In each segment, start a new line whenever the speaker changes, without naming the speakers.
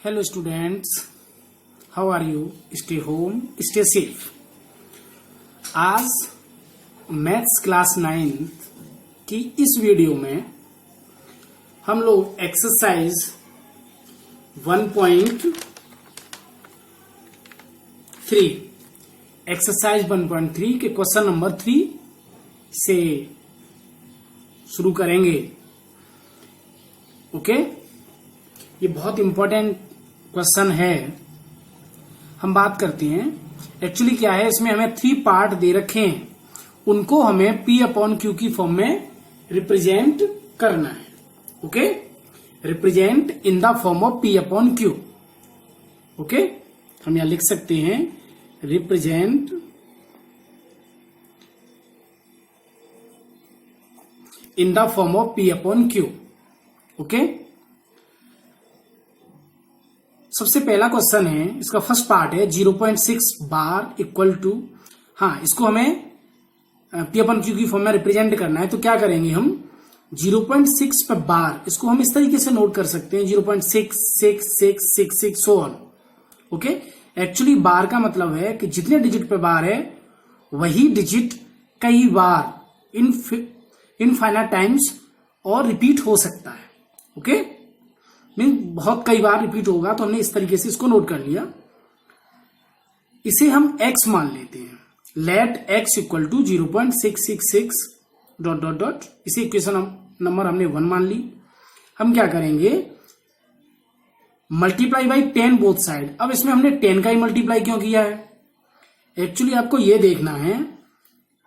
Hello students, how are you? Stay home, stay safe. आज maths class 9 की इस video में हम लोग एक्सरसाइज 1.3 के क्वेश्चन नंबर 3 से शुरू करेंगे। ओके, ये बहुत इंपॉर्टेंट क्वेश्चन है। हम बात करते हैं एक्चुअली क्या है, इसमें हमें 3 पार्ट दे रखे हैं, उनको हमें P/Q की फॉर्म में रिप्रेजेंट करना है। Okay, represent in the form of P/Q। Okay, हम यहां लिख सकते हैं represent in the form of P/Q। Okay, सबसे पहला क्वेश्चन है, इसका फर्स्ट पार्ट है 0.6 बार इक्वल टू, हाँ इसको हमें P/Q की फॉर्म में रिप्रेजेंट करना है। तो क्या करेंगे हम 0.6 पे बार, इसको हम इस तरीके से नोट कर सकते हैं 0.66666 सो ऑन। ओके, एक्चुअली बार का मतलब है कि जितने डिजिट पे बार है वही डिजिट कई बार इनफाइनाइट टाइम्स और रिपीट हो सकता है। ओके, बहुत कई बार रिपीट होगा, तो हमने इस तरीके से इसको नोट कर लिया। इसे हम x मान लेते हैं। लेट x इक्वल टू 0.666 ... इसे इक्वेशन नंबर हमने 1 मान ली। हम क्या करेंगे, मल्टीप्लाई बाई 10 बोथ साइड। अब इसमें हमने 10 का ही मल्टीप्लाई क्यों किया है, एक्चुअली आपको यह देखना है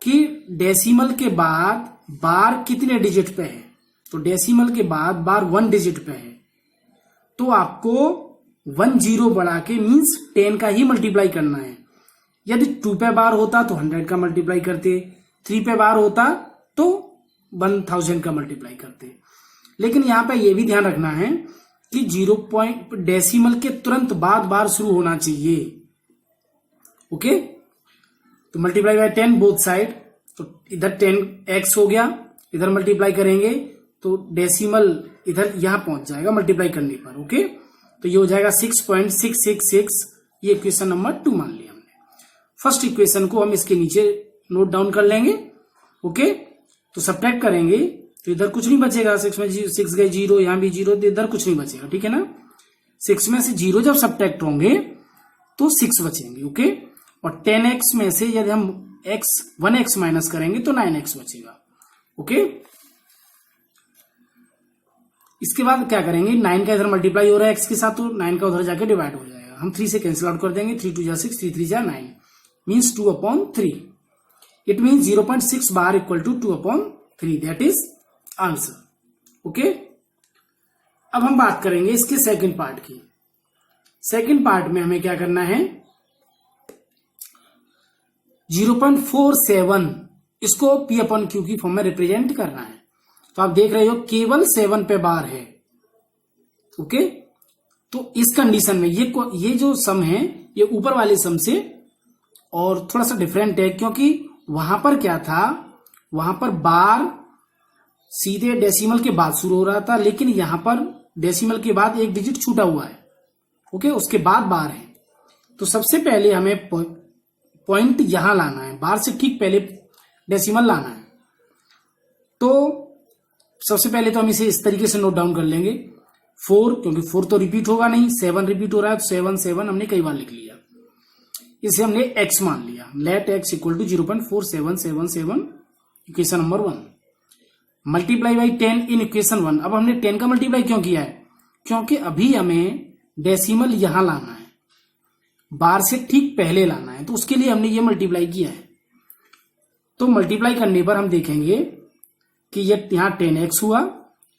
कि डेसिमल के बाद बार कितने डिजिट पे है। तो डेसिमल के बाद बार 1 डिजिट पे है, तो आपको 1 0 बढ़ा के मीन्स 10 का ही मल्टीप्लाई करना है। यदि 2 पे बार होता तो 100 का मल्टीप्लाई करते, 3 पे बार होता तो 1000 का मल्टीप्लाई करते। लेकिन यहां पे ये भी ध्यान रखना है कि 0 डेसिमल के तुरंत बाद बार शुरू होना चाहिए। ओके, तो मल्टीप्लाई बाय 10 बोथ साइड, तो इधर 10x हो गया, इधर मल्टीप्लाई करेंगे तो डेसिमल इधर यहां पहुंच जाएगा मल्टीप्लाई करने पर। ओके, तो ये हो जाएगा 6.666। ये इक्वेशन नंबर 2 मान लिया हमने। फर्स्ट इक्वेशन को हम इसके नीचे नोट डाउन कर लेंगे। ओके, तो सब्ट्रैक्ट करेंगे तो इधर कुछ नहीं बचेगा। 6 में 6 गए 0, यहां भी 0, तो इधर कुछ नहीं बचेगा। ठीक है ना, 6 में से 0 जब सब्ट्रैक्ट होंगे तो 6 बचेंगे। ओके, और 10x में से यदि हम 1x माइनस करेंगे तो 9x बचेगा। ओके, इसके बाद क्या करेंगे, 9 का इधर मल्टीप्लाई हो रहा है x के साथ, तो 9 का उधर जाके डिवाइड हो जाएगा। हम 3 से कैंसिल आउट कर देंगे, 3 2 6, 3 3 9, means 2/3। It means 0.6 bar equal to 2/3, that is answer. Okay, अब हम बात करेंगे इसके सेकंड पार्ट की। सेकंड पार्ट में हमें क्या करना है, 0.47 इसको P/Q की फॉर्म में रिप्रेजेंट करना है। तो आप देख रहे हो केवल 7 पे बार है। ओके, तो इस कंडीशन में ये जो सम है ये ऊपर वाले सम से और थोड़ा सा डिफरेंट है, क्योंकि वहां पर क्या था, वहां पर बार सीधे डेसिमल के बाद शुरू हो रहा था, लेकिन यहां पर डेसिमल के बाद एक डिजिट छूटा हुआ है। ओके, उसके बाद बार है। तो सबसे पहले हमें पॉइंट यहां लाना है, बार से ठीक पहले डेसिमल लाना है। तो सबसे पहले तो हम इसे इस तरीके से नोट डाउन कर लेंगे 4, क्योंकि 4 तो रिपीट होगा नहीं, 7 रिपीट हो रहा है, तो 7 7 हमने कई बार लिख लिया। इसे हमने x मान लिया। Let x equal to 0.4777 equation number 1 multiply by 10 in equation 1। अब हमने 10 का मल्टीप्लाई क्यों किया है, क्योंकि अभी हमें डेसिमल यहां लाना है, बार से ठीक पहले लाना है, तो उसके लिए हमने ये मल्टीप्लाई किया है। तो मल्टीप्लाई करने पर हम देखेंगे कि ये यहां 10x हुआ,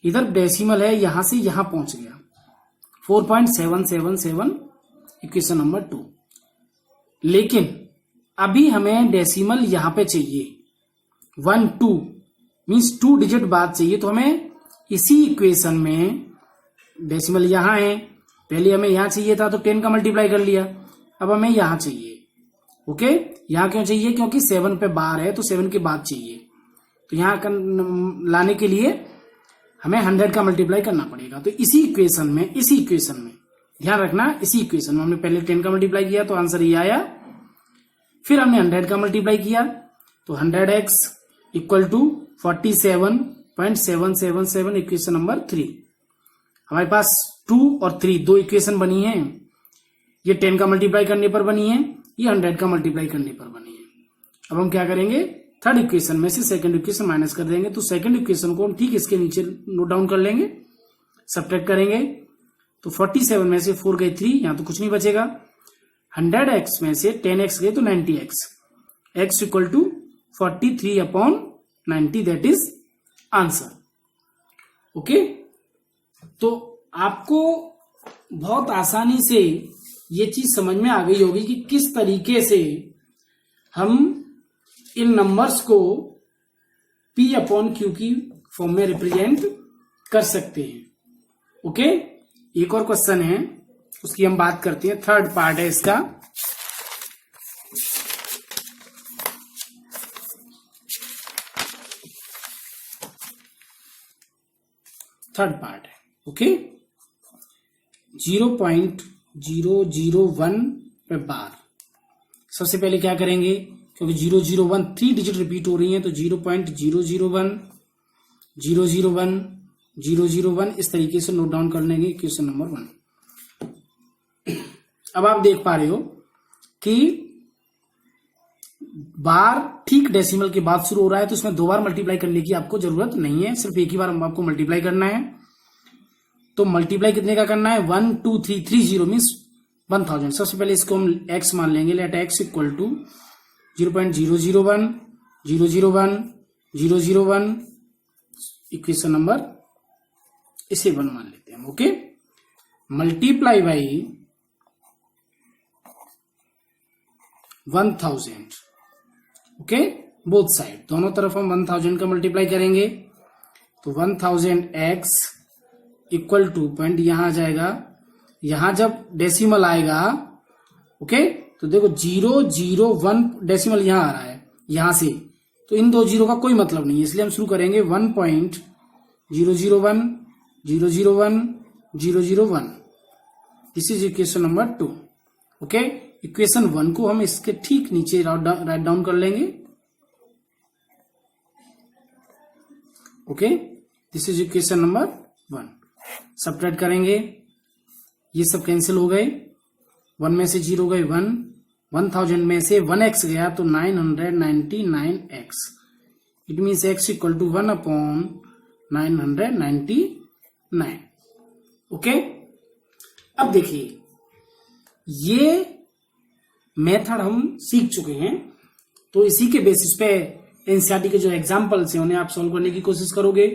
इधर डेसिमल है, यहां से यहां पहुंच गया 4.777 इक्वेशन नंबर 2। लेकिन अभी हमें डेसिमल यहां पे चाहिए 1 2, मीन्स 2 डिजिट बाद चाहिए। तो हमें इसी इक्वेशन में डेसिमल यहां है, पहले हमें यहां चाहिए था तो 10 का मल्टीप्लाई कर लिया, अब हमें यहां चाहिए। ओके, यहां क्यों चाहिए, क्योंकि 7 पे बार है तो 7 के बाद चाहिए। तो यहां लाने के लिए हमें 100 का मल्टीप्लाई करना पड़ेगा। तो इसी इक्वेशन में ध्यान रखना, इसी इक्वेशन में हमने पहले 10 का मल्टीप्लाई किया तो आंसर ये आया, फिर हमने 100 का मल्टीप्लाई किया तो 100x equal to 47.777, equation number 3। हमारे पास 2 और 3 दो इक्वेशन बनी है, ये 10 का मल्टीप्लाई करने पर बनी है, ये 100 का मल्टीप्लाई करने पर बनी है। अब हम क्या करेंगे, थर्ड इक्वेशन में से सेकंड इक्वेशन माइनस कर देंगे, तो सेकंड इक्वेशन को हम ठीक इसके नीचे नोट डाउन कर लेंगे, सब्ट्रैक्ट करेंगे तो 47 में से 4 गए 3, यहां तो कुछ नहीं बचेगा। 100x में से 10x गए तो 90x, x equal to 43/90, that is answer. Okay, तो आपको बहुत आसानी से ये चीज समझ में आ गई होगी कि किस तरीके से हम इन नंबर्स को P/Q की फॉर्म में रिप्रेजेंट कर सकते हैं। ओके, एक और क्वेश्चन है, उसकी हम बात करते हैं, थर्ड पार्ट है इसका। थर्ड पार्ट है, ओके, 0.001 पे बार। सबसे पहले क्या करेंगे, क्योंकि 001 3 डिजिट रिपीट हो रही हैं, तो 0.001 001 001 इस तरीके से नोट डाउन कर लेंगे क्वेश्चन नंबर 1। अब आप देख पा रहे हो कि बार ठीक डेसिमल के बाद शुरू हो रहा है, तो इसमें 2 बार मल्टीप्लाई करने की आपको जरूरत नहीं है, सिर्फ एक ही बार आपको मल्टीप्लाई करना है। तो मल्टीप्लाई कितने का करना है, 1 2 3 30 मीन्स 1000। सबसे पहले इसको हम x मान लेंगे, let x equal to 0.001 001 001, equation number इसे 1 मान लेते हैं। Okay, multiply by 1000। Okay, both side, दोनों तरफ हम 1000 का मल्टीप्लाई करेंगे, तो 1000x इक्वल टू पॉइंट यहां आ जाएगा, यहां जब डेसिमल आएगा, ओके, तो देखो 001 डेसिमल यहां आ रहा है यहां से, तो इन दो जीरो का कोई मतलब नहीं है, इसलिए हम शुरू करेंगे 1.001 001 001, this is equation number 2। Okay, equation 1 को हम इसके ठीक नीचे राइट डाउन कर लेंगे। Okay, this is equation number 1। Subtract करेंगे, ये सब कैंसिल हो गए, 1 में से 0 गए 1, 1000 में से 1x गया तो 999x, it means x equal to 1/999। Okay, अब देखिए ये मेथड हम सीख चुके हैं, तो इसी के बेसिस पे एनसीईआरटी के जो एग्जाम्पल्स हैं उन्हें आप सॉल्व करने की कोशिश करोगे।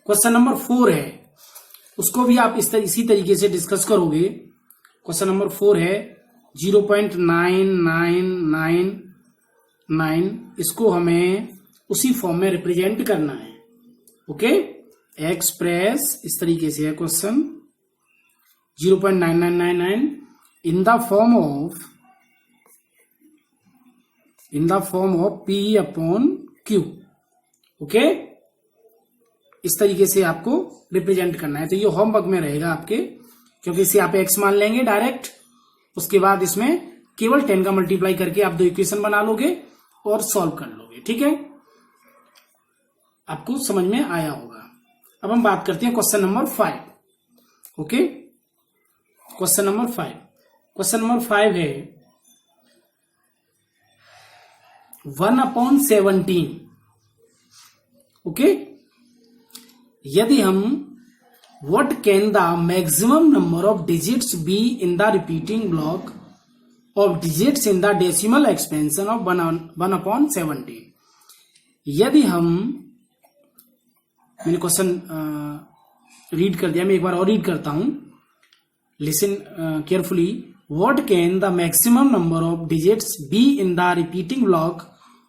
क्वेश्चन नंबर 4 है, उसको भी आप इसी तरीके से डिस्कस करोगे। क्वेश्चन नंबर 4 है 0.9999, इसको हमें उसी फॉर्म में रिप्रेजेंट करना है। ओके, एक्सप्रेस इस तरीके से है question, 0.9999 in the form of P/Q। Okay, इस तरीके से आपको रिप्रेजेंट करना है, तो ये होमवर्क में रहेगा आपके, क्योंकि इसे आप x मान लेंगे डायरेक्ट, उसके बाद इसमें केवल 10 का मल्टीप्लाई करके आप 2 इक्वेशन बना लोगे और सॉल्व कर लोगे। ठीक है, आपको समझ में आया होगा। अब हम बात करते हैं question number 5। Okay, question number 5, question number 5 है 1/17। ओके, यदि हम what can the maximum number of digits be in the repeating block of digits in the decimal expansion of 1/17। यदि हम, मैंने क्वेश्चन रीड कर दिया, मैं एक बार और रीड करता हूं, listen carefully. What can the maximum number of digits be in the repeating block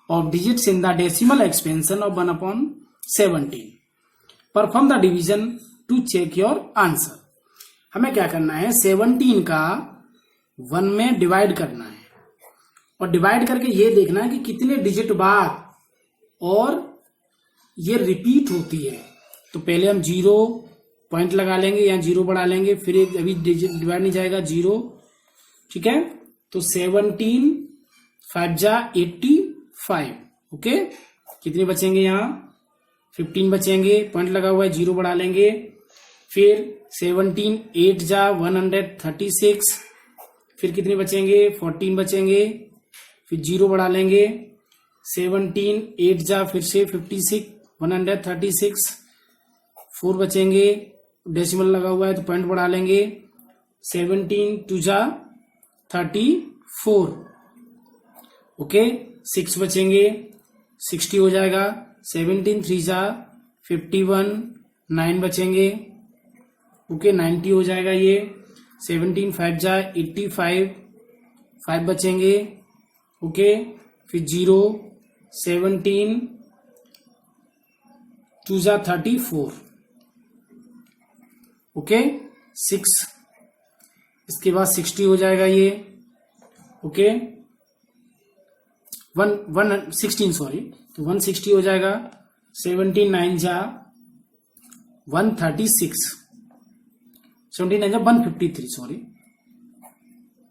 of digits in the decimal expansion of 1/17? Perform the division to check your answer। हमें क्या करना है, 17 का 1 में डिवाइड करना है, और डिवाइड करके ये देखना है कि कितने डिजिट बाद और ये रिपीट होती है। तो पहले हम 0 पॉइंट लगा लेंगे, यहाँ 0 बढ़ा लेंगे, फिर एक अभी डिवाइड नहीं जाएगा 0, ठीक है। तो 17 5 जा 85, ओके। कितने बचेंगे यहाँ 15 बचेंगे, पॉइंट लगा हुआ है, 0 बढ़ा लेंगे, फिर 17 8 जा 136, फिर कितने बचेंगे 14 बचेंगे, फिर 0 बढ़ा लेंगे, 17 8 जा फिर से 56 136, 4 बचेंगे, डेसिमल लगा हुआ है तो पॉइंट बढ़ा लेंगे, 17 2 जा 34, ओके। 6 बचेंगे, 60 हो जाएगा, 17 3 जा 51, 9 बचेंगे, ओके, 90 हो जाएगा ये, 17 5 जा 85, 5 बचेंगे, ओके, फिर 0, 17 2 जा 34, ओके, 6, इसके बाद 60 हो जाएगा ये, ओके, 16 सॉरी, तो 160 हो जाएगा, 17 9 जा 136, 17 9 जा 153 सॉरी,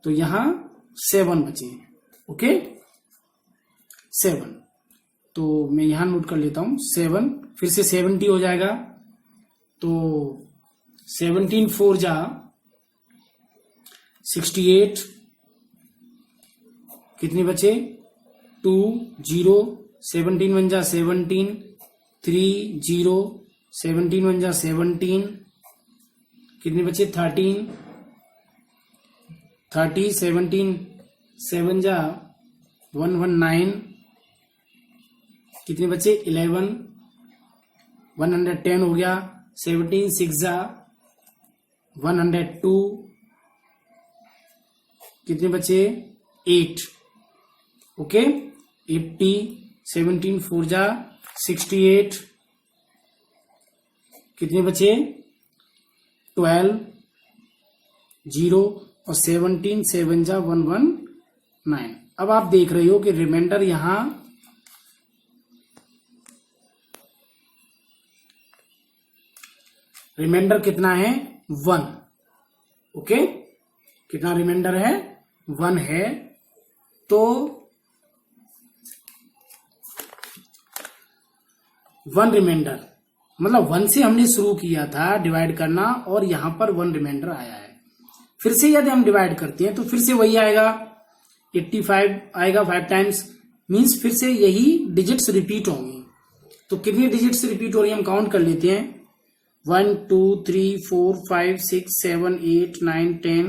तो यहां 7 बचे, ओके, 7, तो मैं यहां नोट कर लेता हूं 7, फिर से 70 हो जाएगा, तो 17 4 जा 68, कितने बचे 2 0, 17 1 जा 17, 3 0, 17 1 जा 17, कितने बचे 13 30, 17 7 जा 119, कितने बचे 11, 110 हो गया, 17 6 जा 102, कितने बचे 8, ओके, 80, 17 4 जा 68, कितने बचे 12 0, और 17 7 जा 119। अब आप देख रहे हो कि रिमाइंडर यहां रिमाइंडर कितना है 1, ओके, कितना रिमाइंडर है 1 है, तो 1 रिमाइंडर मतलब 1 से हमने शुरू किया था डिवाइड करना और यहां पर 1 रिमाइंडर आया है। फिर से यदि हम डिवाइड करते हैं तो फिर से वही आएगा 85 आएगा 5 टाइम्स, मींस फिर से यही डिजिट्स रिपीट होंगी। तो कितनी डिजिट्स रिपीट हो रही है हम काउंट कर लेते हैं, 1 2 3 4 5 6 7 8 9 10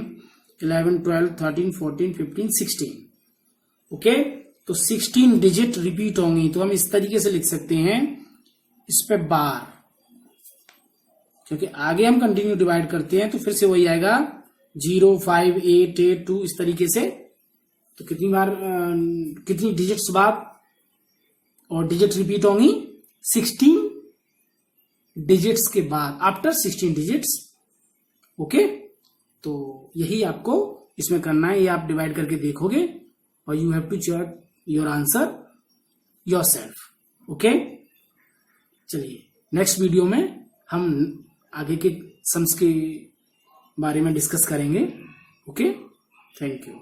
11 12 13 14 15 16, ओके। तो 16 डिजिट रिपीट होंगी, तो हम इस तरीके से लिख सकते हैं इस पे बार, क्योंकि आगे हम कंटिन्यू डिवाइड करते हैं तो फिर से वही आएगा 0 5 8 8 2 इस तरीके से। तो कितनी बार कितनी डिजिट्स बाद और डिजिट रिपीट होंगी 16 डिजिट्स के बाद, आफ्टर 16 डिजिट्स, ओके। तो यही आपको इसमें करना है, ये आप डिवाइड करके देखोगे और you have to check your answer yourself, okay. चलिए नेक्स्ट वीडियो में हम आगे के सम्स के बारे में डिस्कस करेंगे, ओके। Thank you.